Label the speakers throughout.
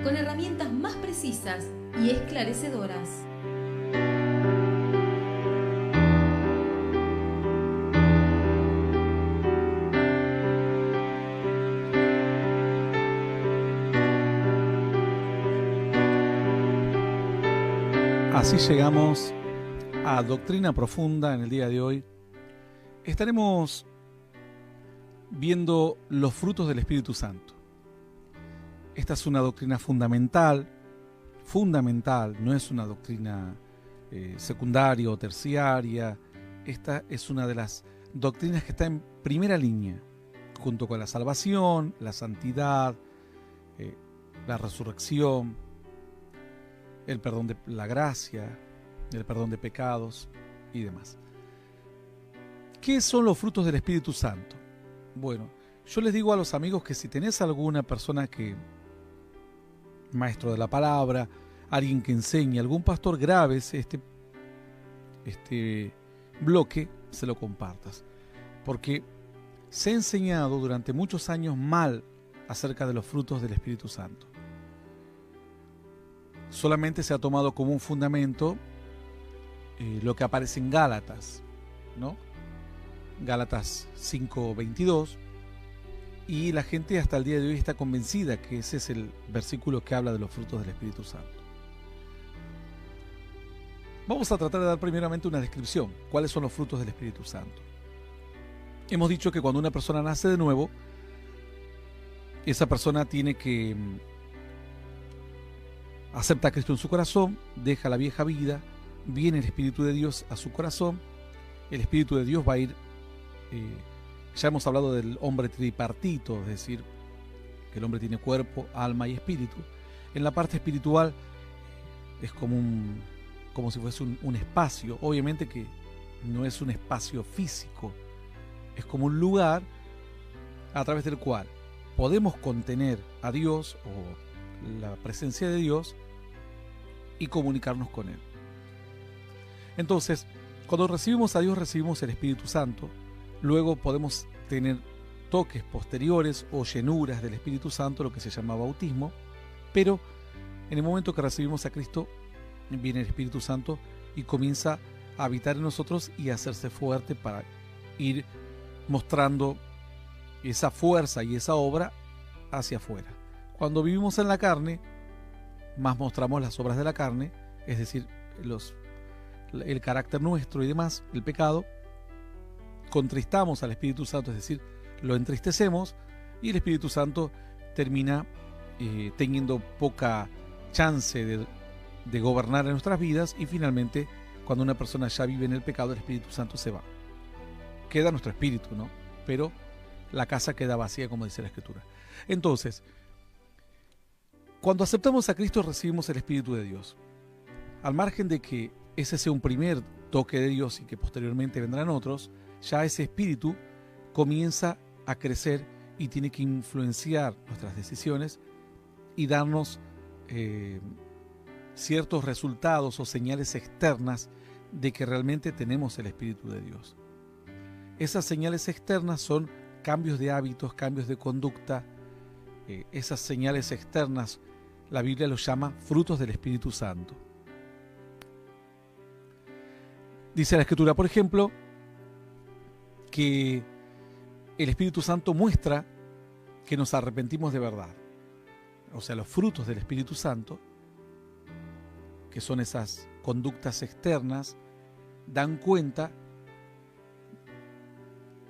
Speaker 1: con herramientas más precisas y esclarecedoras.
Speaker 2: Así llegamos a Doctrina Profunda en el día de hoy. Estaremos viendo los frutos del Espíritu Santo. Esta es una doctrina fundamental, no es una doctrina secundaria o terciaria. Esta es una de las doctrinas que está en primera línea, junto con la salvación, la santidad, la resurrección, el perdón de la gracia, el perdón de pecados y demás. ¿Qué son los frutos del Espíritu Santo? Bueno, yo les digo a los amigos que si tenés alguna persona maestro de la palabra, alguien que enseñe, algún pastor, grabes este bloque, se lo compartas. Porque se ha enseñado durante muchos años mal acerca de los frutos del Espíritu Santo. Solamente se ha tomado como un fundamento lo que aparece en Gálatas, ¿no? Gálatas 5:22, y la gente hasta el día de hoy está convencida que ese es el versículo que habla de los frutos del Espíritu Santo. Vamos a tratar de dar primeramente una descripción. ¿Cuáles son los frutos del Espíritu Santo? Hemos dicho que cuando una persona nace de nuevo, esa persona tiene que acepta a Cristo en su corazón, deja la vieja vida, viene el Espíritu de Dios a su corazón. El Espíritu de Dios va a ir, ya hemos hablado del hombre tripartito, es decir, que el hombre tiene cuerpo, alma y espíritu. En la parte espiritual es como si fuese un espacio, obviamente que no es un espacio físico, es como un lugar a través del cual podemos contener a Dios o la presencia de Dios y comunicarnos con Él. Entonces, cuando recibimos a Dios, recibimos el Espíritu Santo. Luego podemos tener toques posteriores o llenuras del Espíritu Santo, lo que se llama bautismo. Pero en el momento que recibimos a Cristo, viene el Espíritu Santo y comienza a habitar en nosotros y a hacerse fuerte para ir mostrando esa fuerza y esa obra hacia afuera. Cuando vivimos en la carne, más mostramos las obras de la carne, es decir, el carácter nuestro y demás, el pecado. Contristamos al Espíritu Santo, es decir, lo entristecemos, y el Espíritu Santo termina teniendo poca chance de gobernar en nuestras vidas, y finalmente, cuando una persona ya vive en el pecado, el Espíritu Santo se va. Queda nuestro espíritu, ¿no? Pero la casa queda vacía, como dice la Escritura. Entonces, cuando aceptamos a Cristo, recibimos el Espíritu de Dios. Al margen de que ese sea un primer toque de Dios y que posteriormente vendrán otros, ya ese Espíritu comienza a crecer y tiene que influenciar nuestras decisiones y darnos ciertos resultados o señales externas de que realmente tenemos el Espíritu de Dios. Esas señales externas son cambios de hábitos, cambios de conducta. Esas señales externas, la Biblia los llama frutos del Espíritu Santo. Dice la Escritura, por ejemplo, que el Espíritu Santo muestra que nos arrepentimos de verdad. O sea, los frutos del Espíritu Santo, que son esas conductas externas, dan cuenta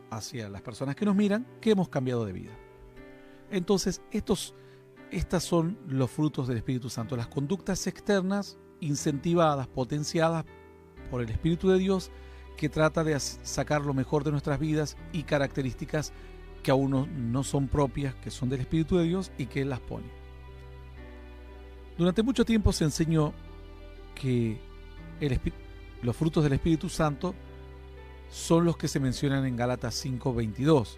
Speaker 2: hacia las personas que nos miran que hemos cambiado de vida. Entonces, estas son los frutos del Espíritu Santo, las conductas externas incentivadas, potenciadas por el Espíritu de Dios, que trata de sacar lo mejor de nuestras vidas y características que aún no son propias, que son del Espíritu de Dios y que Él las pone. Durante mucho tiempo se enseñó que los frutos del Espíritu Santo son los que se mencionan en Gálatas 5:22.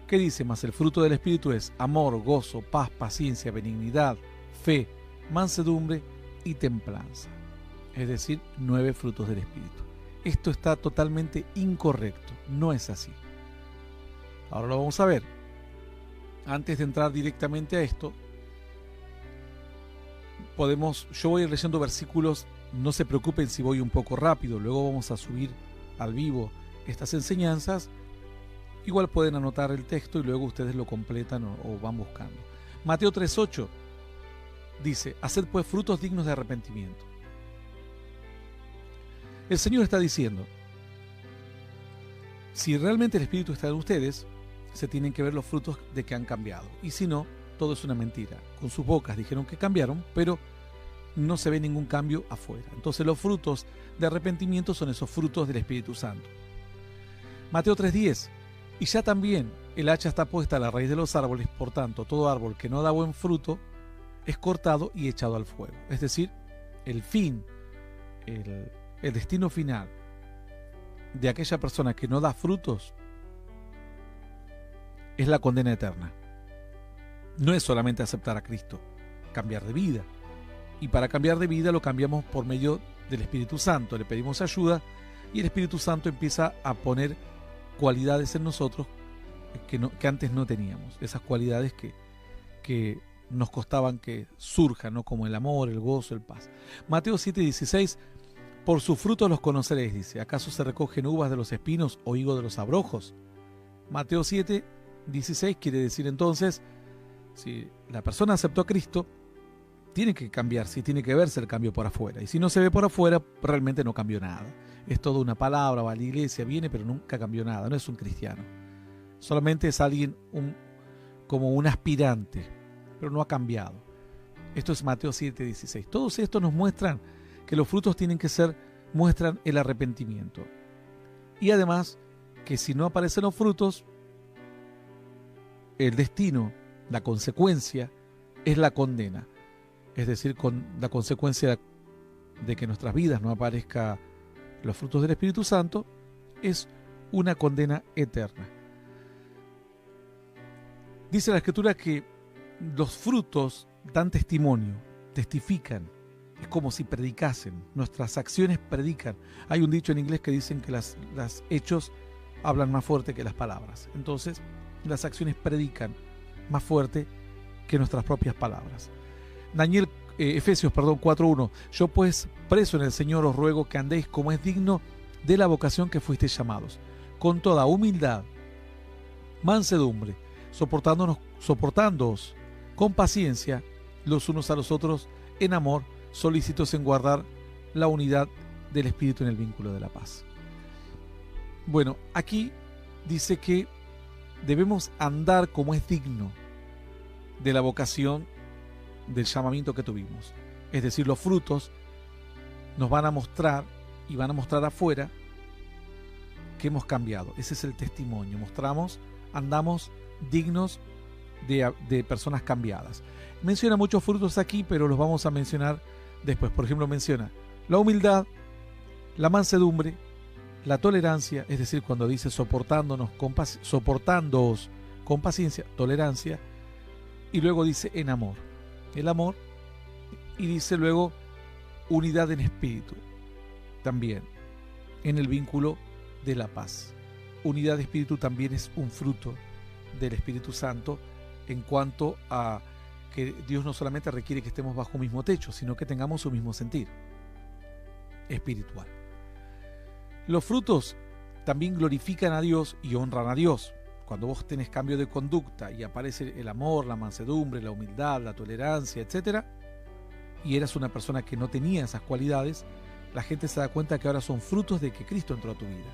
Speaker 2: ¿Qué dice? Mas el fruto del Espíritu es amor, gozo, paz, paciencia, benignidad, fe, mansedumbre y templanza. Es decir, 9 frutos del Espíritu. Esto está totalmente incorrecto, no es así. Ahora lo vamos a ver. Antes de entrar directamente a esto, yo voy leyendo versículos, no se preocupen si voy un poco rápido, luego vamos a subir al vivo estas enseñanzas. Igual pueden anotar el texto y luego ustedes lo completan o van buscando. Mateo 3:8 dice: haced pues frutos dignos de arrepentimiento. El Señor está diciendo, si realmente el Espíritu está en ustedes, se tienen que ver los frutos de que han cambiado. Y si no, todo es una mentira. Con sus bocas dijeron que cambiaron, pero no se ve ningún cambio afuera. Entonces los frutos de arrepentimiento son esos frutos del Espíritu Santo. Mateo 3:10: y ya también el hacha está puesta a la raíz de los árboles, por tanto todo árbol que no da buen fruto es cortado y echado al fuego. Es decir, el fin, el destino final de aquella persona que no da frutos es la condena eterna. No es solamente aceptar a Cristo, cambiar de vida. Y para cambiar de vida lo cambiamos por medio del Espíritu Santo. Le pedimos ayuda y el Espíritu Santo empieza a poner cualidades en nosotros que antes no teníamos. Esas cualidades que nos costaban que surjan, ¿no? Como el amor, el gozo, el paz. Mateo 7:16: por sus frutos los conoceréis, dice. ¿Acaso se recogen uvas de los espinos o higo de los abrojos? Mateo 7:16 quiere decir entonces, si la persona aceptó a Cristo, tiene que cambiarse y tiene que verse el cambio por afuera. Y si no se ve por afuera, realmente no cambió nada. Es toda una palabra, va a la iglesia, viene, pero nunca cambió nada. No es un cristiano. Solamente es alguien como un aspirante, pero no ha cambiado. Esto es Mateo 7:16. Todos estos nos muestran que los frutos muestran el arrepentimiento. Y además, que si no aparecen los frutos, el destino, la consecuencia, es la condena. Es decir, con la consecuencia de que en nuestras vidas no aparezcan los frutos del Espíritu Santo, es una condena eterna. Dice la Escritura que los frutos dan testimonio, testifican. Es como si predicasen, nuestras acciones predican. Hay un dicho en inglés que dicen que los hechos hablan más fuerte que las palabras. Entonces, las acciones predican más fuerte que nuestras propias palabras. Efesios 4:1: yo pues, preso en el Señor, os ruego que andéis como es digno de la vocación que fuisteis llamados, con toda humildad, mansedumbre, soportándoos con paciencia los unos a los otros en amor, solícitos en guardar la unidad del Espíritu en el vínculo de la paz. Bueno, aquí dice que debemos andar como es digno de la vocación del llamamiento que tuvimos. Es decir, los frutos nos van a mostrar y van a mostrar afuera que hemos cambiado. Ese es el testimonio. Andamos dignos de personas cambiadas. Menciona muchos frutos aquí, pero los vamos a mencionar después. Por ejemplo, menciona la humildad, la mansedumbre, la tolerancia, es decir, cuando dice soportándoos con paciencia, tolerancia, y luego dice en amor, el amor, y dice luego unidad en espíritu, también en el vínculo de la paz. Unidad de espíritu también es un fruto del Espíritu Santo, en cuanto a que Dios no solamente requiere que estemos bajo un mismo techo, sino que tengamos un mismo sentir espiritual. Los frutos también glorifican a Dios y honran a Dios. Cuando vos tenés cambio de conducta y aparece el amor, la mansedumbre, la humildad, la tolerancia, etc., y eras una persona que no tenía esas cualidades, la gente se da cuenta que ahora son frutos de que Cristo entró a tu vida.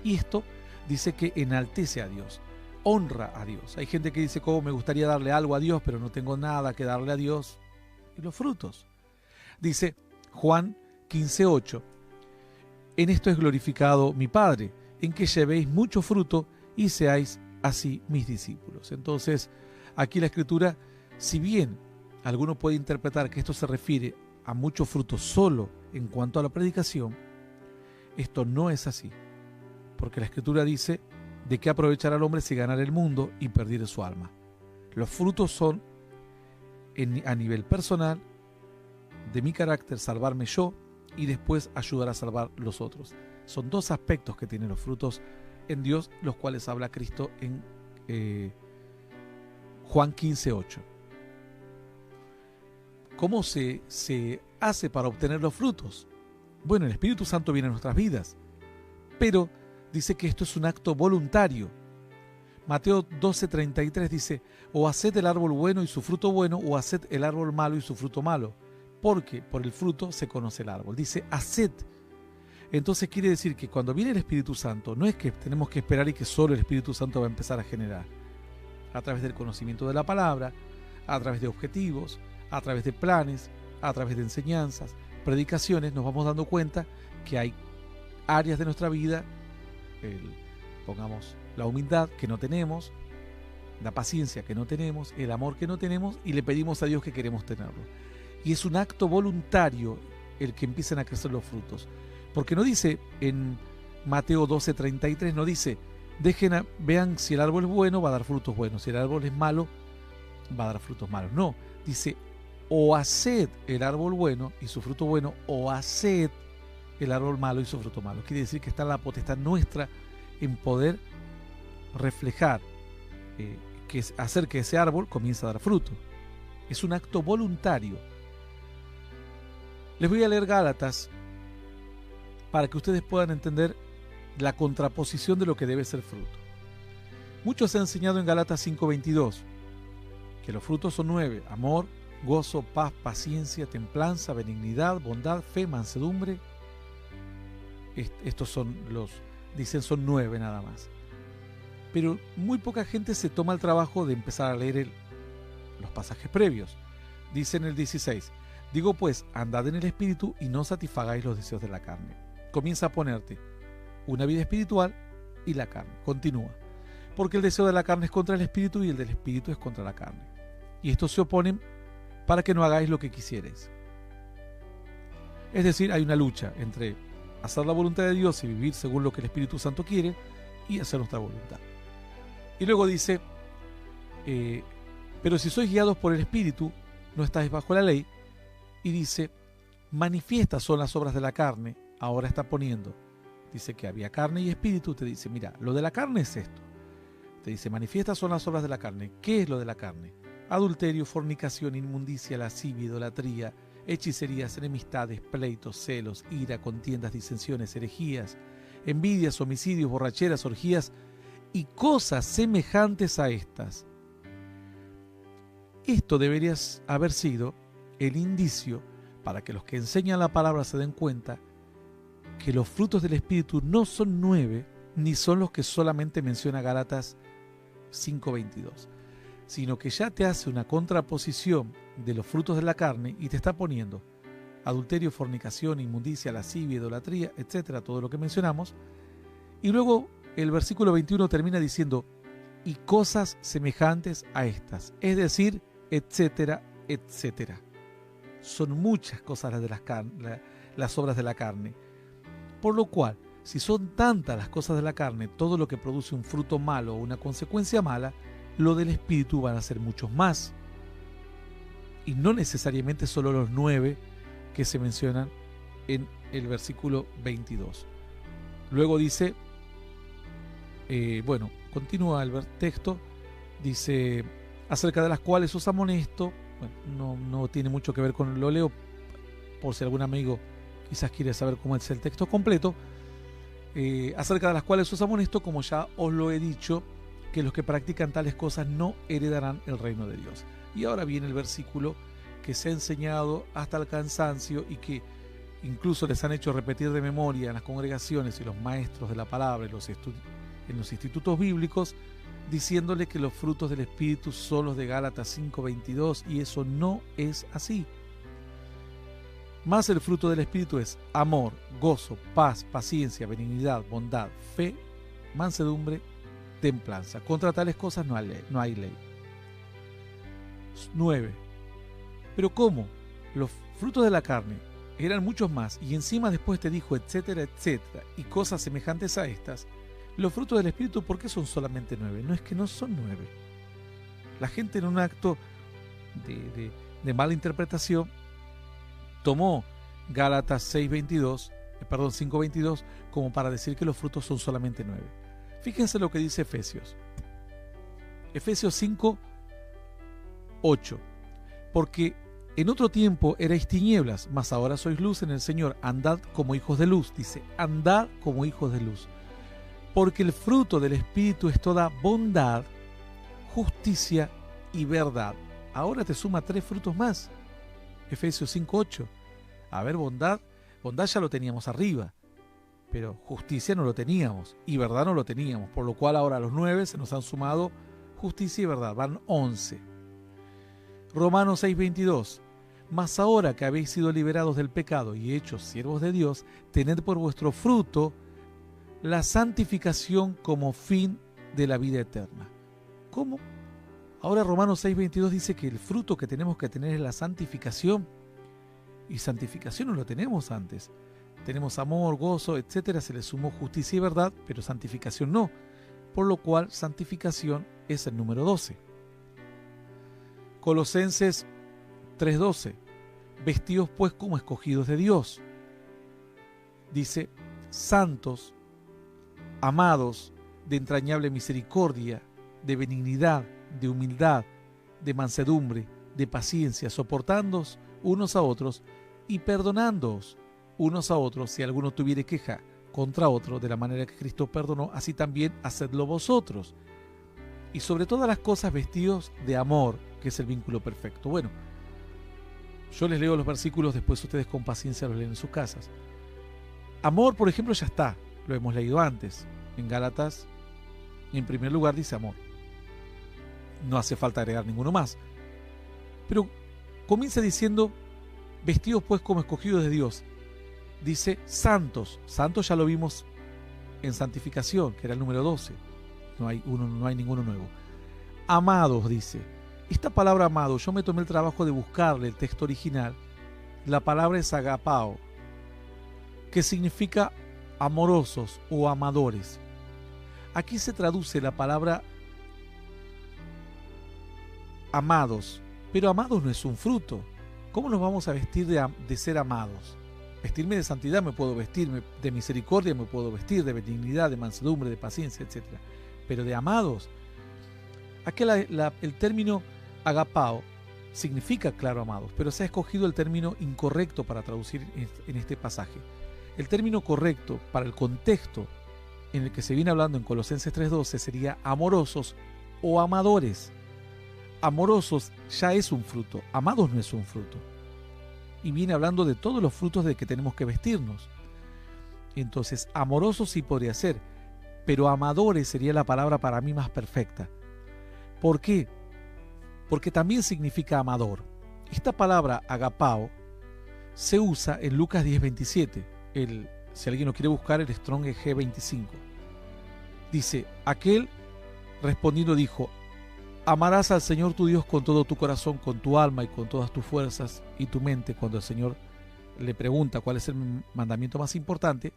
Speaker 2: Y esto dice que enaltece a Dios, honra a Dios. Hay gente que dice, ¿cómo me gustaría darle algo a Dios, pero no tengo nada que darle a Dios? Y los frutos. Dice Juan 15:8: en esto es glorificado mi Padre, en que llevéis mucho fruto y seáis así mis discípulos. Entonces, aquí la Escritura, si bien alguno puede interpretar que esto se refiere a mucho fruto solo en cuanto a la predicación, esto no es así, porque la Escritura dice: ¿de qué aprovechará al hombre si ganara el mundo y perdiere su alma? Los frutos son a nivel personal, de mi carácter, salvarme yo y después ayudar a salvar los otros. Son dos aspectos que tienen los frutos en Dios, los cuales habla Cristo en Juan 15:8. ¿cómo se hace para obtener los frutos? Bueno, el Espíritu Santo viene a nuestras vidas, pero dice que esto es un acto voluntario. Mateo 12:33 dice, o haced el árbol bueno y su fruto bueno, o haced el árbol malo y su fruto malo, porque por el fruto se conoce el árbol. Dice, haced. Entonces quiere decir que cuando viene el Espíritu Santo, no es que tenemos que esperar y que solo el Espíritu Santo va a empezar a generar. A través del conocimiento de la palabra, a través de objetivos, a través de planes, a través de enseñanzas, predicaciones, nos vamos dando cuenta que hay áreas de nuestra vida, pongamos la humildad que no tenemos, la paciencia que no tenemos, el amor que no tenemos, y le pedimos a Dios que queremos tenerlo. Y es un acto voluntario el que empiezan a crecer los frutos. Porque no dice en Mateo 12:33, no dice, vean si el árbol es bueno, va a dar frutos buenos, si el árbol es malo, va a dar frutos malos. No, dice, o haced el árbol bueno y su fruto bueno, o haced el árbol malo y su fruto malo. Quiere decir que está la potestad nuestra en poder reflejar, hacer que ese árbol comience a dar fruto. Es un acto voluntario. Les voy a leer Gálatas para que ustedes puedan entender la contraposición de lo que debe ser fruto. Mucho se ha enseñado en Gálatas 5:22 que los frutos son 9: amor, gozo, paz, paciencia, templanza, benignidad, bondad, fe, mansedumbre. Estos son son 9 nada más. Pero muy poca gente se toma el trabajo de empezar a leer los pasajes previos. Dice en el 16, digo pues, andad en el Espíritu y no satisfagáis los deseos de la carne. Comienza a ponerte una vida espiritual y la carne. Continúa. Porque el deseo de la carne es contra el Espíritu y el del Espíritu es contra la carne. Y estos se oponen para que no hagáis lo que quisierais. Es decir, hay una lucha entre hacer la voluntad de Dios y vivir según lo que el Espíritu Santo quiere y hacer nuestra voluntad. Y luego dice, pero si sois guiados por el Espíritu, no estáis bajo la ley. Y dice, manifiestas son las obras de la carne. Ahora está poniendo, dice que había carne y espíritu. Te dice, mira, lo de la carne es esto. Te dice, manifiestas son las obras de la carne. ¿Qué es lo de la carne? Adulterio, fornicación, inmundicia, lascivia, idolatría, hechicerías, enemistades, pleitos, celos, ira, contiendas, disensiones, herejías, envidias, homicidios, borracheras, orgías y cosas semejantes a estas. Esto debería haber sido el indicio para que los que enseñan la palabra se den cuenta que los frutos del Espíritu no son 9, ni son los que solamente menciona Gálatas 5:22, sino que ya te hace una contraposición de los frutos de la carne y te está poniendo adulterio, fornicación, inmundicia, lascivia, idolatría, etcétera, todo lo que mencionamos. Y luego el versículo 21 termina diciendo, y cosas semejantes a estas, es decir, etcétera, etcétera. Son muchas cosas las obras de la carne. Por lo cual, si son tantas las cosas de la carne, todo lo que produce un fruto malo o una consecuencia mala, lo del Espíritu van a ser muchos más. Y no necesariamente solo los 9 que se mencionan en el versículo 22. Luego dice, continúa el texto, dice, acerca de las cuales os amonesto. Bueno, no tiene mucho que ver con lo leo, por si algún amigo quizás quiere saber cómo es el texto completo. Acerca de las cuales os amonesto, como ya os lo he dicho, que los que practican tales cosas no heredarán el reino de Dios. Y ahora viene el versículo que se ha enseñado hasta el cansancio y que incluso les han hecho repetir de memoria en las congregaciones y los maestros de la palabra en los institutos bíblicos, diciéndole que los frutos del Espíritu son los de Gálatas 5:22, y eso no es así. Más el fruto del Espíritu es amor, gozo, paz, paciencia, benignidad, bondad, fe, mansedumbre, templanza. Contra tales cosas no hay ley. 9. Pero ¿cómo? Los frutos de la carne eran muchos más, y encima después te dijo etcétera, etcétera, y cosas semejantes a estas. Los frutos del Espíritu, ¿por qué son solamente 9? No es que no son 9. La gente, en un acto de mala interpretación, tomó Gálatas 5:22 como para decir que los frutos son solamente 9. Fíjense lo que dice Efesios 5:8. Porque En otro tiempo erais tinieblas, mas ahora sois luz en el Señor. Andad como hijos de luz. Dice, andad como hijos de luz. Porque el fruto del Espíritu es toda bondad, justicia y verdad. Ahora te suma 3 frutos más. Efesios 5:8. A ver, bondad ya lo teníamos arriba, pero justicia no lo teníamos y verdad no lo teníamos, por lo cual ahora a los 9 se nos han sumado justicia y verdad, van 11. Romanos 6:22. Mas ahora que habéis sido liberados del pecado y hechos siervos de Dios, tened por vuestro fruto la santificación como fin de la vida eterna. ¿Cómo? Ahora Romanos 6:22 dice que el fruto que tenemos que tener es la santificación. Y santificación no lo tenemos antes. Tenemos amor, gozo, etcétera. Se le sumó justicia y verdad, pero santificación no. Por lo cual santificación es el número 12. Colosenses 3:12. Vestidos pues como escogidos de Dios. Dice, santos, amados, de entrañable misericordia, de benignidad, de humildad, de mansedumbre, de paciencia, soportándoos unos a otros y perdonándoos unos a otros si alguno tuviere queja contra otro, de la manera que Cristo perdonó, así también hacedlo vosotros. Y sobre todas las cosas vestidos de amor, que es el vínculo perfecto. Bueno, yo les leo los versículos, después ustedes con paciencia los leen en sus casas. Amor, por ejemplo, ya está, lo hemos leído antes. En Gálatas, en primer lugar, dice amor. No hace falta agregar ninguno más. Pero comienza diciendo, vestidos pues como escogidos de Dios. Dice santos. Santos ya lo vimos en santificación, que era el número 12. No hay ninguno nuevo. Amados, dice. Esta palabra amado, yo me tomé el trabajo de buscarle el texto original. La palabra es agapao, que significa amorosos o amadores. Aquí se traduce la palabra amados, pero amados no es un fruto. ¿Cómo nos vamos a vestir de ser amados? Vestirme de santidad me puedo vestir, de misericordia me puedo vestir, de benignidad, de mansedumbre, de paciencia, etc. Pero de amados, aquí el término agapao significa, claro, amados, pero se ha escogido el término incorrecto para traducir en este pasaje. El término correcto para el contexto en el que se viene hablando en Colosenses 3:12 sería amorosos o amadores. Amorosos ya es un fruto, amados no es un fruto. Y viene hablando de todos los frutos de que tenemos que vestirnos. Entonces, amorosos sí podría ser, pero amadores sería la palabra para mí más perfecta. ¿Por qué? Porque también significa amador. Esta palabra agapao se usa en Lucas 10:27. Si alguien lo quiere buscar, el Strong G25. Dice, aquel respondiendo dijo, amarás al Señor tu Dios con todo tu corazón, con tu alma y con todas tus fuerzas y tu mente. Cuando el Señor le pregunta cuál es el mandamiento más importante,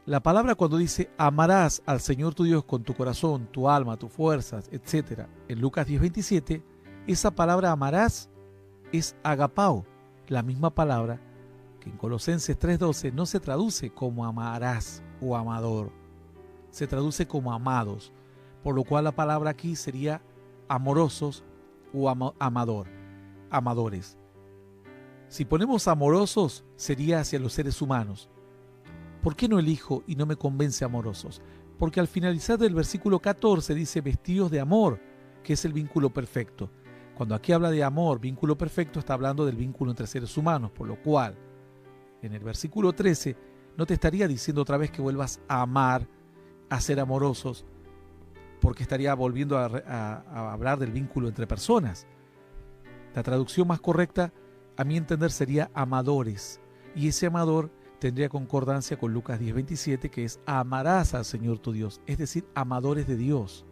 Speaker 2: la palabra cuando dice amarás al Señor tu Dios con tu corazón, tu alma, tus fuerzas, etc. En Lucas 10:27, esa palabra amarás es agapao, la misma palabra que en Colosenses 3:12 no se traduce como amarás o amador, se traduce como amados, por lo cual la palabra aquí sería amorosos o amadores. Si ponemos amorosos, sería hacia los seres humanos. ¿Por qué no elijo y no me convence amorosos? Porque al finalizar del versículo 14 dice vestidos de amor, que es el vínculo perfecto. Cuando aquí habla de amor, vínculo perfecto, está hablando del vínculo entre seres humanos, por lo cual en el versículo 13 no te estaría diciendo otra vez que vuelvas a amar, a ser amorosos, porque estaría volviendo a hablar del vínculo entre personas. La traducción más correcta, a mi entender, sería amadores, y ese amador tendría concordancia con Lucas 10:27, que es amarás al Señor tu Dios, es decir, amadores de Dios.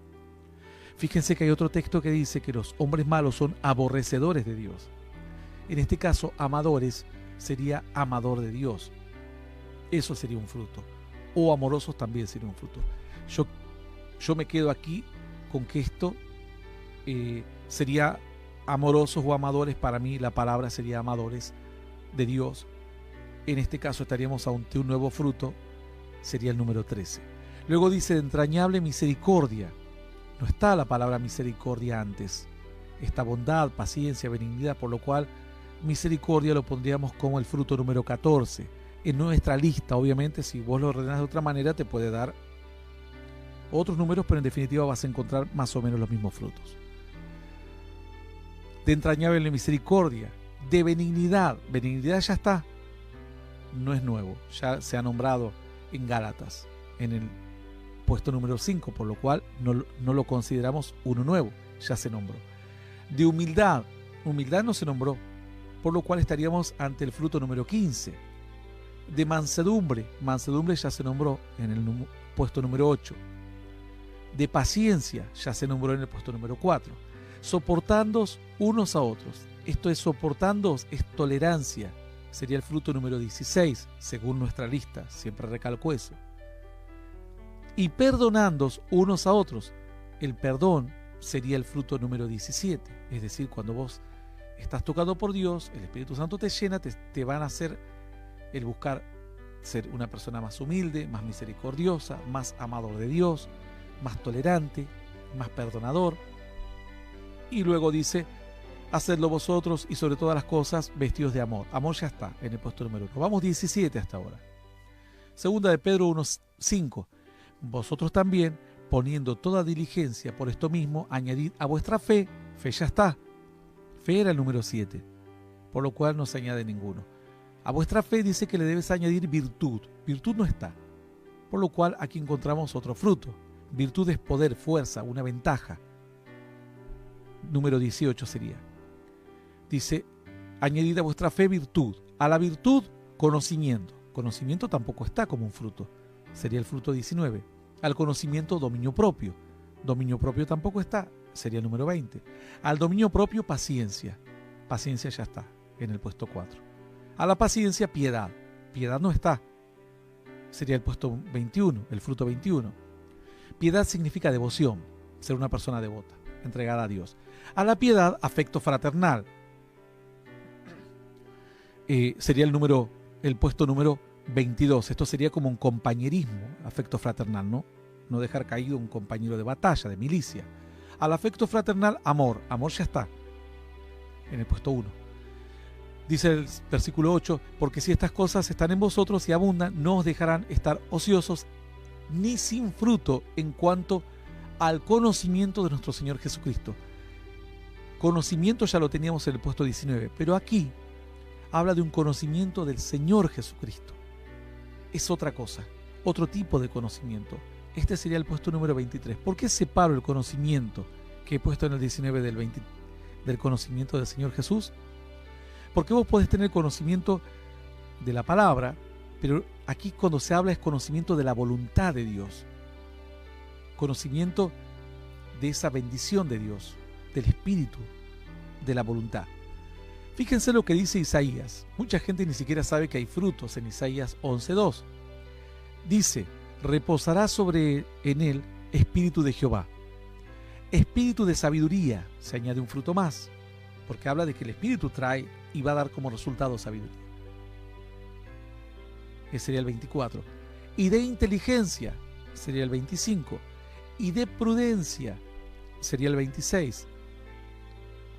Speaker 2: Fíjense que hay otro texto que dice que los hombres malos son aborrecedores de Dios. En este caso, amadores sería amador de Dios. Eso sería un fruto. O amorosos también sería un fruto. Yo me quedo aquí con que esto sería amorosos o amadores. Para mí la palabra sería amadores de Dios. En este caso estaríamos ante un nuevo fruto, sería el número 13. Luego dice de entrañable misericordia. No está la palabra misericordia antes. esta bondad, paciencia, benignidad, por lo cual misericordia lo pondríamos como el fruto número 14. En nuestra lista, obviamente, si vos lo ordenás de otra manera, te puede dar otros números, pero en definitiva vas a encontrar más o menos los mismos frutos. De entrañable misericordia, de benignidad. Benignidad ya está, no es nuevo, ya se ha nombrado en Gálatas, en el puesto número 5, por lo cual no lo consideramos uno nuevo, ya se nombró. De humildad, humildad no se nombró, por lo cual estaríamos ante el fruto número 15. De mansedumbre, mansedumbre ya se nombró en el puesto número 8. De paciencia ya se nombró en el puesto número 4. Soportándoos unos a otros. Esto es soportándoos, es tolerancia. Sería el fruto número 16, según nuestra lista. Siempre recalco eso. Y perdonándoos unos a otros. El perdón sería el fruto número 17. Es decir, cuando vos estás tocado por Dios, el Espíritu Santo te llena, te van a hacer el buscar ser una persona más humilde, más misericordiosa, más amador de Dios, más tolerante, más perdonador. Y luego dice, hacedlo vosotros y sobre todas las cosas vestidos de amor. Amor ya está en el puesto número 1. Vamos 17 hasta ahora. Segunda de Pedro 1:5. Vosotros también, poniendo toda diligencia por esto mismo, añadid a vuestra fe. Fe ya está. Fe era el número 7, por lo cual no se añade ninguno. A vuestra fe dice que le debes añadir virtud. Virtud no está, por lo cual aquí encontramos otro fruto. Virtud es poder, fuerza, una ventaja. Número 18 sería. Dice, añadid a vuestra fe virtud. A la virtud, conocimiento. Conocimiento tampoco está como un fruto. Sería el fruto 19. Al conocimiento, dominio propio. Dominio propio tampoco está. Sería el número 20. Al dominio propio, paciencia. Paciencia ya está en el puesto 4. A la paciencia, piedad. Piedad no está. Sería el puesto 21, el fruto 21. Piedad significa devoción, ser una persona devota, entregada a Dios. A la piedad, afecto fraternal. Sería el puesto número 22. Esto sería como un compañerismo, afecto fraternal, ¿no? No dejar caído un compañero de batalla, de milicia. Al afecto fraternal, amor. Amor ya está en el puesto 1. Dice el versículo 8, porque si estas cosas están en vosotros y abundan, no os dejarán estar ociosos ni sin fruto en cuanto al conocimiento de nuestro Señor Jesucristo. Conocimiento ya lo teníamos en el puesto 19, pero aquí habla de un conocimiento del Señor Jesucristo. Es otra cosa, otro tipo de conocimiento. Este sería el puesto número 23. ¿Por qué separo el conocimiento que he puesto en el 19 del conocimiento del Señor Jesús? Porque vos podés tener conocimiento de la palabra, pero aquí cuando se habla es conocimiento de la voluntad de Dios. Conocimiento de esa bendición de Dios, del Espíritu, de la voluntad. Fíjense lo que dice Isaías. Mucha gente ni siquiera sabe que hay frutos en Isaías 11:2. Dice, reposará en él espíritu de Jehová. Espíritu de sabiduría, se añade un fruto más, porque habla de que el Espíritu trae y va a dar como resultado sabiduría. Ese sería el 24. Y de inteligencia, sería el 25. Y de prudencia, sería el 26.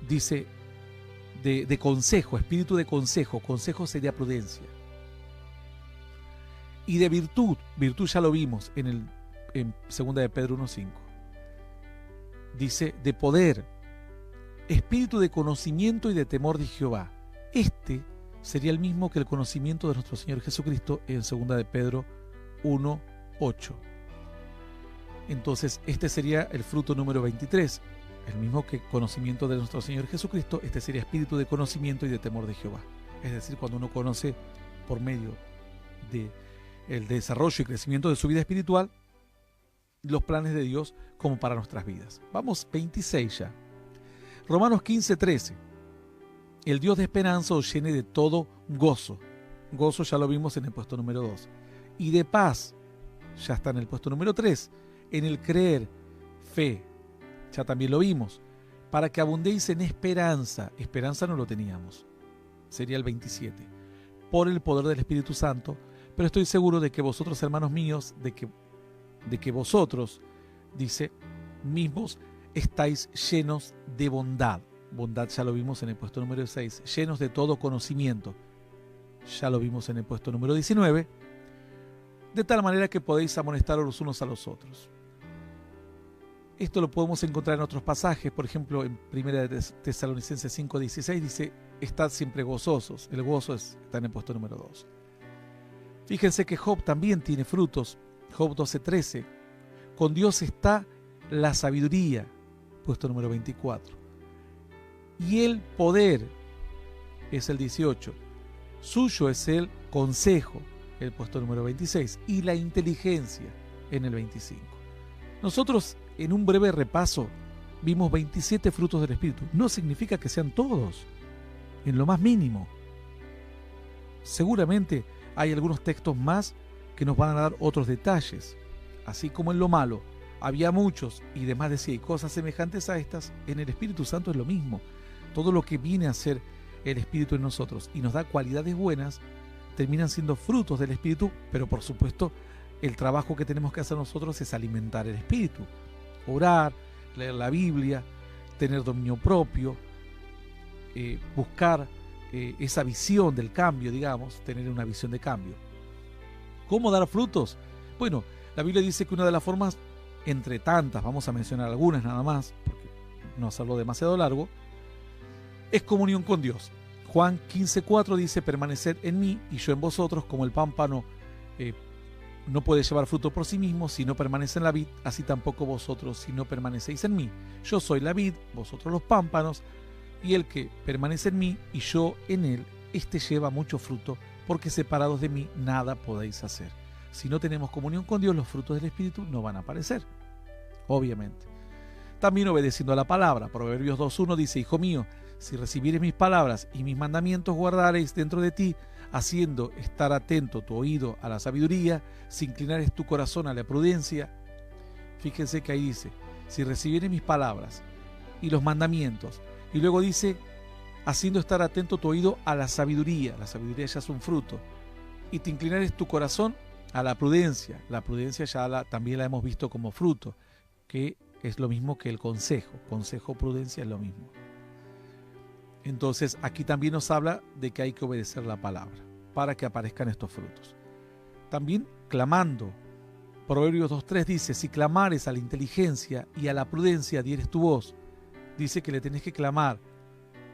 Speaker 2: Dice, de consejo, espíritu de consejo. Consejo sería prudencia. Y de virtud, virtud ya lo vimos en 2 de Pedro 1:5. Dice, de poder, espíritu de conocimiento y de temor de Jehová. Este sería el mismo que el conocimiento de nuestro Señor Jesucristo en 2 de Pedro 1:8. Entonces, este sería el fruto número 23, el mismo que conocimiento de nuestro Señor Jesucristo. Este sería espíritu de conocimiento y de temor de Jehová. Es decir, cuando uno conoce por medio del desarrollo y crecimiento de su vida espiritual, los planes de Dios como para nuestras vidas. Vamos 26 ya. Romanos 15:13. El Dios de esperanza os llene de todo gozo. Gozo ya lo vimos en el puesto número 2. Y de paz, ya está en el puesto número 3. En el creer, fe, ya también lo vimos. Para que abundéis en esperanza. Esperanza no lo teníamos. Sería el 27. Por el poder del Espíritu Santo. Pero estoy seguro de que vosotros, hermanos míos, de que vosotros, dice, mismos estáis llenos de bondad. Bondad ya lo vimos en el puesto número 6. Llenos de todo conocimiento. Ya lo vimos en el puesto número 19. De tal manera que podéis amonestar los unos a los otros. Esto lo podemos encontrar en otros pasajes. Por ejemplo, en 1 Tesalonicenses 5:16 dice: estad siempre gozosos. El gozo está en el puesto número 2. Fíjense que Job también tiene frutos. Job 12:13. Con Dios está la sabiduría. Puesto número 24. Y el poder es el 18. Suyo es el consejo, el puesto número 26. Y la inteligencia en el 25. Nosotros, en un breve repaso, vimos 27 frutos del Espíritu. No significa que sean todos, en lo más mínimo. Seguramente hay algunos textos más que nos van a dar otros detalles. Así como en lo malo había muchos, y demás decía, y cosas semejantes a estas, en el Espíritu Santo es lo mismo. Todo lo que viene a ser el Espíritu en nosotros y nos da cualidades buenas, terminan siendo frutos del Espíritu, pero por supuesto el trabajo que tenemos que hacer nosotros es alimentar el Espíritu. Orar, leer la Biblia, tener dominio propio, buscar esa visión del cambio, digamos, tener una visión de cambio. ¿Cómo dar frutos? Bueno, la Biblia dice que una de las formas, entre tantas, vamos a mencionar algunas nada más, porque no hacerlo demasiado largo, es comunión con Dios. Juan 15:4 dice: permaneced en mí y yo en vosotros, como el pámpano no puede llevar fruto por sí mismo si no permanece en la vid, así tampoco vosotros si no permanecéis en mí. Yo soy la vid, vosotros los pámpanos, y el que permanece en mí y yo en él, éste lleva mucho fruto, porque separados de mí nada podéis hacer. Si no tenemos comunión con Dios, los frutos del Espíritu no van a aparecer, obviamente. También obedeciendo a la palabra. Proverbios 2:1 dice: hijo mío, si recibieres mis palabras y mis mandamientos guardareis dentro de ti, haciendo estar atento tu oído a la sabiduría, si inclinares tu corazón a la prudencia. Fíjense que ahí dice: si recibieres mis palabras y los mandamientos, y luego dice: haciendo estar atento tu oído a la sabiduría. La sabiduría ya es un fruto. Y te inclinares tu corazón a la prudencia. La prudencia ya también la hemos visto como fruto, que es lo mismo que el consejo. Consejo, prudencia es lo mismo. Entonces aquí también nos habla de que hay que obedecer la palabra para que aparezcan estos frutos. También clamando. Proverbios 2:3 dice: si clamares a la inteligencia y a la prudencia dieres tu voz. Dice que le tenés que clamar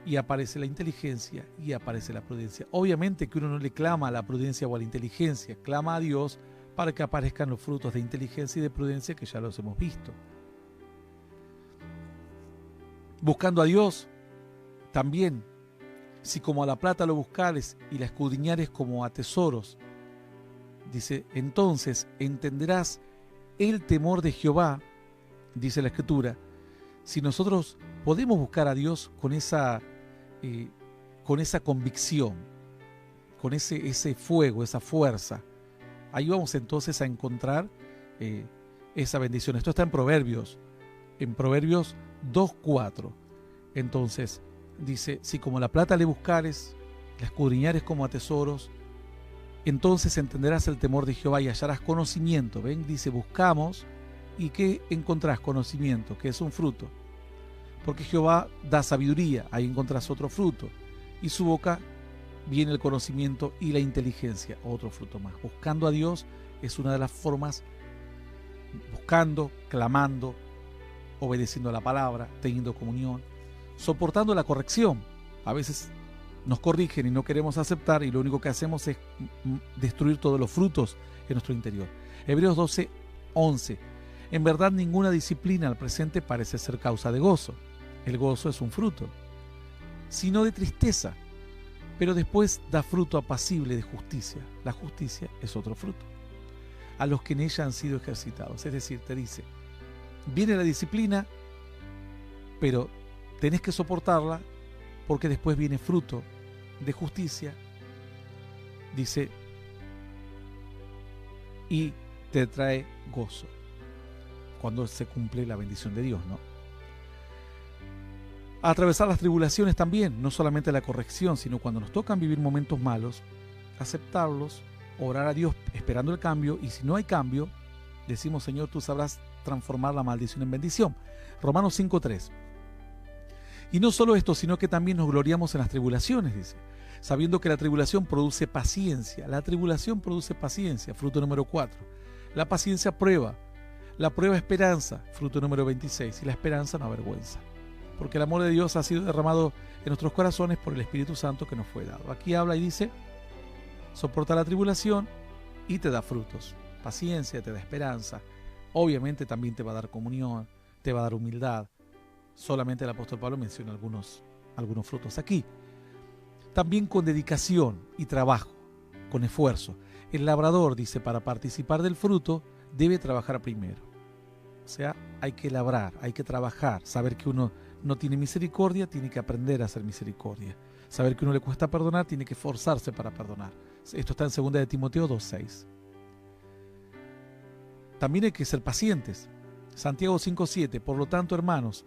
Speaker 2: y aparece la inteligencia y aparece la prudencia. Obviamente que uno no le clama a la prudencia o a la inteligencia, clama a Dios para que aparezcan los frutos de inteligencia y de prudencia que ya los hemos visto. Buscando a Dios, también, si como a la plata lo buscares y la escudriñares como a tesoros, dice, entonces entenderás el temor de Jehová, dice la Escritura. Si nosotros podemos buscar a Dios con esa convicción, con ese fuego, esa fuerza, ahí vamos entonces a encontrar esa bendición. Esto está en Proverbios 2:4. Entonces dice: si como la plata le buscares, la escudriñares como a tesoros, entonces entenderás el temor de Jehová y hallarás conocimiento. Ven, dice, buscamos, ¿y qué encontrás? Conocimiento, que es un fruto. Porque Jehová da sabiduría, ahí encontrás otro fruto. Y su boca viene el conocimiento y la inteligencia, otro fruto más. Buscando a Dios es una de las formas, buscando, clamando, obedeciendo a la palabra, teniendo comunión, soportando la corrección. A veces nos corrigen y no queremos aceptar, y lo único que hacemos es destruir todos los frutos en nuestro interior. Hebreos 12:11. En verdad ninguna disciplina al presente parece ser causa de gozo. El gozo es un fruto, sino de tristeza, pero después da fruto apacible de justicia. La justicia es otro fruto, a los que en ella han sido ejercitados. Es decir, te dice, viene la disciplina, pero tenés que soportarla, porque después viene fruto de justicia, dice, y te trae gozo cuando se cumple la bendición de Dios, ¿no? Atravesar las tribulaciones también, no solamente la corrección, sino cuando nos tocan vivir momentos malos, aceptarlos, orar a Dios esperando el cambio, y si no hay cambio, decimos, Señor, tú sabrás transformar la maldición en bendición. Romanos 5:3. Y no solo esto, sino que también nos gloriamos en las tribulaciones, dice, sabiendo que la tribulación produce paciencia. La tribulación produce paciencia, fruto número 4. La paciencia prueba, la prueba esperanza, fruto número 26, y la esperanza no avergüenza, porque el amor de Dios ha sido derramado en nuestros corazones por el Espíritu Santo que nos fue dado. Aquí habla y dice, soporta la tribulación y te da frutos. Paciencia te da esperanza. Obviamente también te va a dar comunión, te va a dar humildad. Solamente el apóstol Pablo menciona algunos frutos aquí. También con dedicación y trabajo, con esfuerzo. El labrador, dice, para participar del fruto debe trabajar primero. O sea, hay que labrar, hay que trabajar. Saber que uno no tiene misericordia, tiene que aprender a hacer misericordia. Saber que uno le cuesta perdonar, tiene que esforzarse para perdonar. Esto está en 2 de Timoteo 2:6. También hay que ser pacientes. Santiago 5:7. Por lo tanto, hermanos,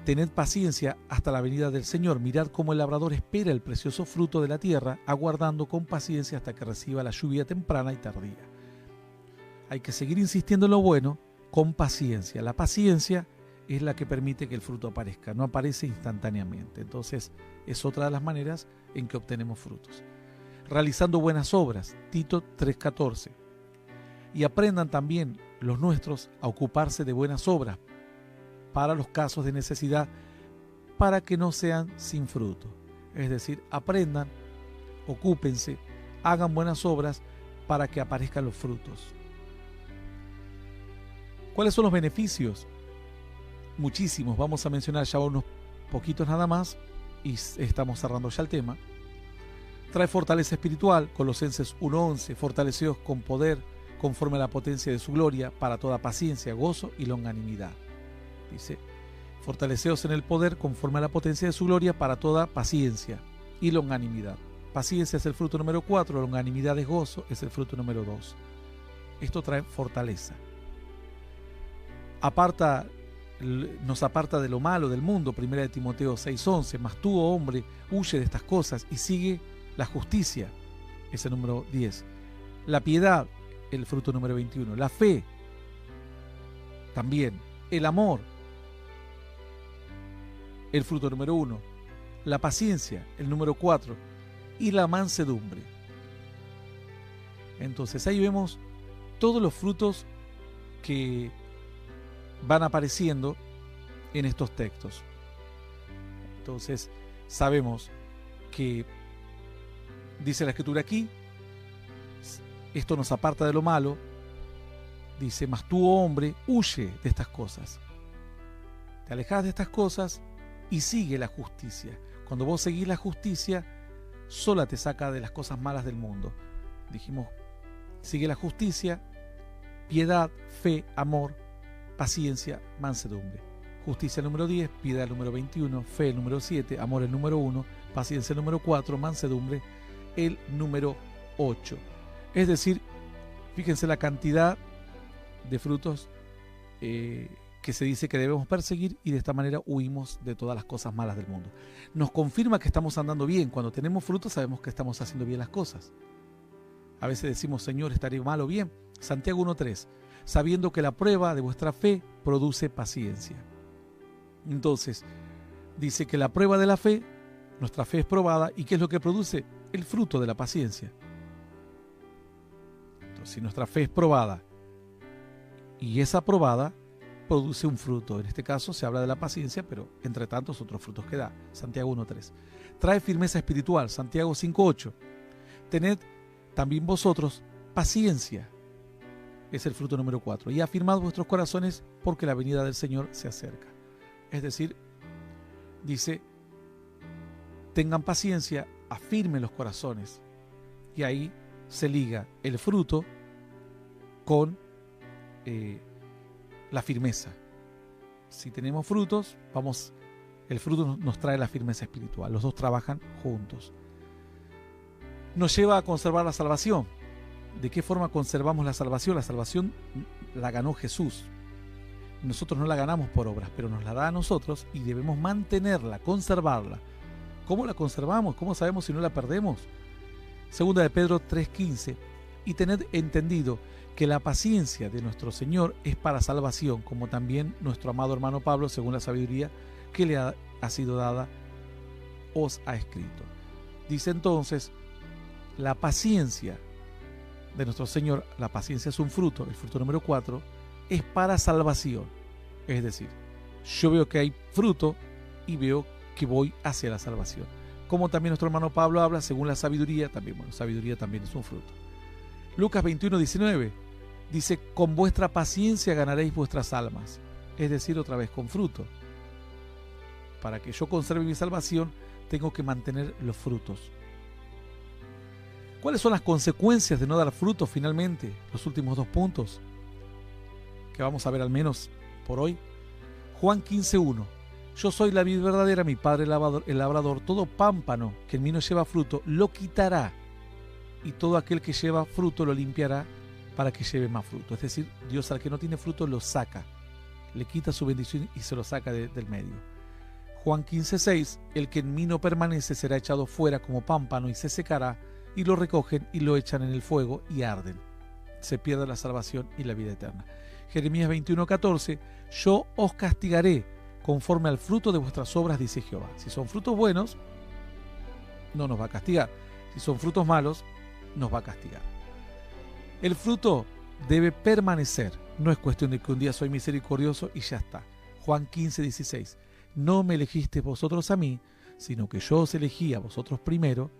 Speaker 2: tened paciencia hasta la venida del Señor. Mirad cómo el labrador espera el precioso fruto de la tierra, aguardando con paciencia hasta que reciba la lluvia temprana y tardía. Hay que seguir insistiendo en lo bueno con paciencia. La paciencia es la que permite que el fruto aparezca, no aparece instantáneamente. Entonces, es otra de las maneras en que obtenemos frutos. Realizando buenas obras, Tito 3:14. Y aprendan también los nuestros a ocuparse de buenas obras para los casos de necesidad, para que no sean sin fruto. Es decir, aprendan, ocúpense, hagan buenas obras para que aparezcan los frutos. ¿Cuáles son los beneficios? Muchísimos. Vamos a mencionar ya unos poquitos nada más y estamos cerrando ya el tema. Trae fortaleza espiritual, Colosenses 1:11, fortaleceos con poder conforme a la potencia de su gloria, para toda paciencia, gozo y longanimidad. Dice, fortaleceos en el poder conforme a la potencia de su gloria, para toda paciencia y longanimidad. Paciencia es el fruto número 4, longanimidad es gozo, es el fruto número 2. Esto trae fortaleza. Nos aparta de lo malo del mundo, 1 de Timoteo 6:11, mas tú, oh hombre, huye de estas cosas y sigue la justicia, es el número 10. La piedad, el fruto número 21. La fe, también. El amor, el fruto número 1. La paciencia, el número 4. Y la mansedumbre. Entonces ahí vemos todos los frutos que van apareciendo en estos textos. Entonces sabemos que dice la Escritura aquí, esto nos aparta de lo malo. Dice, mas tú, oh hombre, huye de estas cosas. Te alejas de estas cosas y sigue la justicia. Cuando vos seguís la justicia, sola te saca de las cosas malas del mundo. Dijimos, sigue la justicia, piedad, fe, amor, paciencia, mansedumbre. Justicia el número 10, piedad el número 21, fe el número 7, amor el número 1, paciencia el número 4, mansedumbre el número 8. Es decir, fíjense la cantidad de frutos que se dice que debemos perseguir, y de esta manera huimos de todas las cosas malas del mundo. Nos confirma que estamos andando bien. Cuando tenemos frutos sabemos que estamos haciendo bien las cosas. A veces decimos, Señor, ¿estaré mal o bien? Santiago 1:3, sabiendo que la prueba de vuestra fe produce paciencia. Entonces, dice que la prueba de la fe, nuestra fe es probada, ¿y qué es lo que produce? El fruto de la paciencia. Entonces, si nuestra fe es probada y es aprobada, produce un fruto. En este caso se habla de la paciencia, pero entre tantos otros frutos que da. Santiago 1:3. Trae firmeza espiritual. Santiago 5:8. Tened también vosotros paciencia. Es el fruto número 4. Y afirmad vuestros corazones, porque la venida del Señor se acerca. Es decir, dice, tengan paciencia, afirmen los corazones. Y ahí se liga el fruto con la firmeza. Si tenemos frutos, el fruto nos trae la firmeza espiritual. Los dos trabajan juntos. Nos lleva a conservar la salvación. ¿De qué forma conservamos la salvación? La salvación la ganó Jesús. Nosotros no la ganamos por obras, pero nos la da a nosotros y debemos mantenerla, conservarla. ¿Cómo la conservamos? ¿Cómo sabemos si no la perdemos? Segunda de Pedro 3:15. Y tened entendido que la paciencia de nuestro Señor es para salvación, como también nuestro amado hermano Pablo, según la sabiduría que le ha sido dada, os ha escrito. Dice entonces, la paciencia de nuestro Señor, la paciencia es un fruto, el fruto número 4, es para salvación. Es decir, yo veo que hay fruto y veo que voy hacia la salvación. Como también nuestro hermano Pablo habla, según la sabiduría, sabiduría también es un fruto. Lucas 21:19 dice, con vuestra paciencia ganaréis vuestras almas. Es decir, otra vez, con fruto. Para que yo conserve mi salvación, tengo que mantener los frutos. ¿Cuáles son las consecuencias de no dar fruto finalmente? Los últimos 2 puntos que vamos a ver al menos por hoy. Juan 15:1. Yo soy la vid verdadera, mi Padre el labrador. Todo pámpano que en mí no lleva fruto, lo quitará. Y todo aquel que lleva fruto lo limpiará para que lleve más fruto. Es decir, Dios al que no tiene fruto lo saca. Le quita su bendición y se lo saca del medio. Juan 15:6. El que en mí no permanece será echado fuera como pámpano y se secará, y lo recogen y lo echan en el fuego y arden. Se pierde la salvación y la vida eterna. Jeremías 21:14. Yo os castigaré conforme al fruto de vuestras obras, dice Jehová. Si son frutos buenos, no nos va a castigar. Si son frutos malos, nos va a castigar. El fruto debe permanecer. No es cuestión de que un día soy misericordioso y ya está. Juan 15:16. No me elegisteis vosotros a mí, sino que yo os elegí a vosotros primero,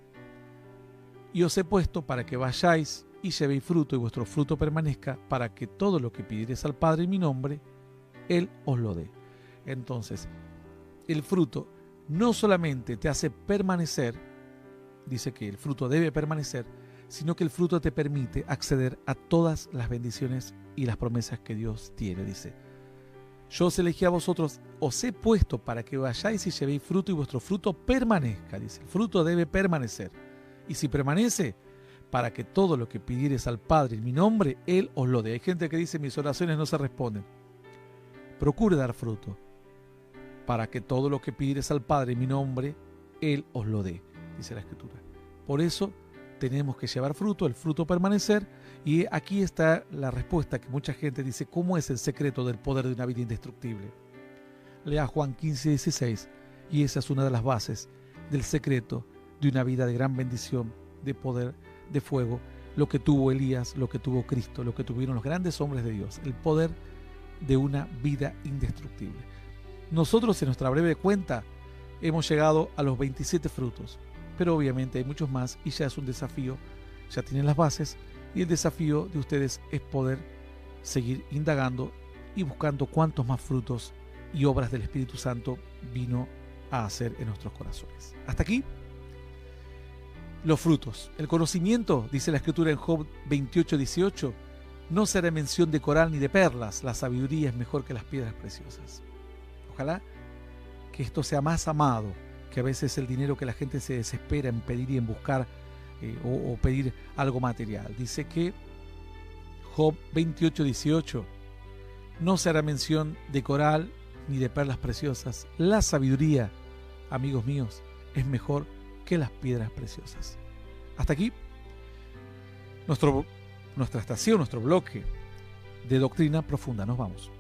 Speaker 2: y os he puesto para que vayáis y llevéis fruto, y vuestro fruto permanezca, para que todo lo que pidiereis al Padre en mi nombre, Él os lo dé. Entonces, el fruto no solamente te hace permanecer, dice que el fruto debe permanecer, sino que el fruto te permite acceder a todas las bendiciones y las promesas que Dios tiene. Dice, yo os elegí a vosotros, os he puesto para que vayáis y llevéis fruto y vuestro fruto permanezca. Dice, el fruto debe permanecer. Y si permanece, para que todo lo que pidieres al Padre en mi nombre, Él os lo dé. Hay gente que dice, mis oraciones no se responden. Procure dar fruto, para que todo lo que pidieres al Padre en mi nombre, Él os lo dé, dice la Escritura. Por eso tenemos que llevar fruto, el fruto permanecer, y aquí está la respuesta que mucha gente dice, ¿cómo es el secreto del poder de una vida indestructible? Lea Juan 15:16, y esa es una de las bases del secreto de una vida de gran bendición, de poder, de fuego, lo que tuvo Elías, lo que tuvo Cristo, lo que tuvieron los grandes hombres de Dios, el poder de una vida indestructible. Nosotros en nuestra breve cuenta hemos llegado a los 27 frutos, pero obviamente hay muchos más y ya es un desafío, ya tienen las bases, y el desafío de ustedes es poder seguir indagando y buscando cuántos más frutos y obras del Espíritu Santo vino a hacer en nuestros corazones. Hasta aquí los frutos. El conocimiento, dice la Escritura en Job 28:18, no será mención de coral ni de perlas, la sabiduría es mejor que las piedras preciosas. Ojalá que esto sea más amado que a veces el dinero que la gente se desespera en pedir y en buscar o pedir algo material. Dice que Job 28:18, no se hará mención de coral ni de perlas preciosas. La sabiduría, amigos míos, es mejor que las piedras preciosas. Hasta aquí nuestra estación, nuestro bloque de doctrina profunda. Nos vamos.